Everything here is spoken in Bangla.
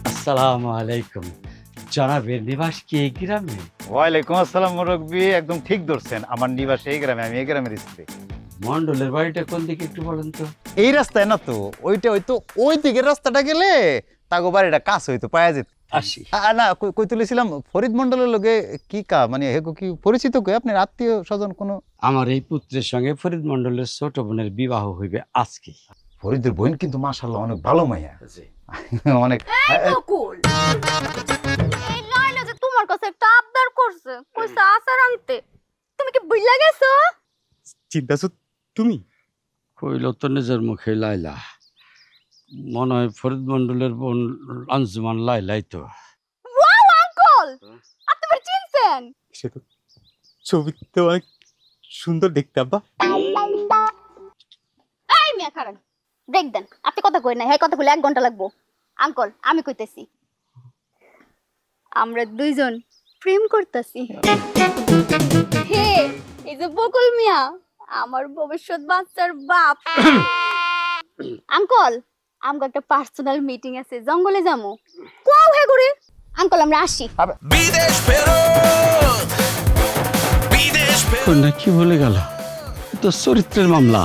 আসসালামু আলাইকুম। জনাবের নিবাস কি এই গ্রামে? ওয়ালাইকুম আসসালাম মুরব্বী, একদম ঠিক ধরছেন। আমার নিবাস এই গ্রামে, আমি এই গ্রামের স্ত্রী। মন্ডলের বাড়িটা কোন দিকে একটু বলেন তো? এই রাস্তায় না তো, ওইটা হয়তো ওই দিকের রাস্তাটা গেলে তাগো বাড়িটা কাছে হইতো, পাওয়া যেত। আসি। না, কই তুলেছিলাম ফরিদ মন্ডলের লোকে কি মানে হেগো কি পরিচিত কই, আপনার আত্মীয় স্বজন কোনো? আমার এই পুত্রের সঙ্গে ফরিদ মন্ডলের ছোট বোনের বিবাহ হইবে আজকে। ফরিদের বোন কিন্তু মাশাআল্লাহ অনেক ভালো মাইয়া, অনেক। এই লাইলা যে তোমার কাছে একটা আবদার করছে, কইছে আচার আনতে, তুমি কি ভুইলা গেছো? চিন্তাছো তুমি? কইল তো নিজের মুখে লাইলা, মনে হয় ফরিদ মন্ডলের বোন আঞ্জুমান লাইলাই তো। ওয়াও আঙ্কেল, আপনি আমার চিনছেন? সে তো ছবিতে অনেক সুন্দর দেখতে আব্বা। এই মিয়া খারান, ব্রেক দেন। আপনি কথা কই না, হ্যাঁ কথা কইলে 1 ঘন্টা লাগবো। আঙ্কেল আমি কইতেছি, আমরা দুইজন প্রেম করতেছি। হে, এই যে বকুল মিয়া, আমার ভবিষ্যৎ বাচ্চার বাপ। আঙ্কেল, আমগো একটা পার্সোনাল মিটিং আছে, জঙ্গলে যামু। কোও হে করে আঙ্কেল, আমরা আসি। বিদেশ ফেরত, বিদেশ ফেরত। কন্যা কি বলে গেল? তো চরিত্রের মামলা।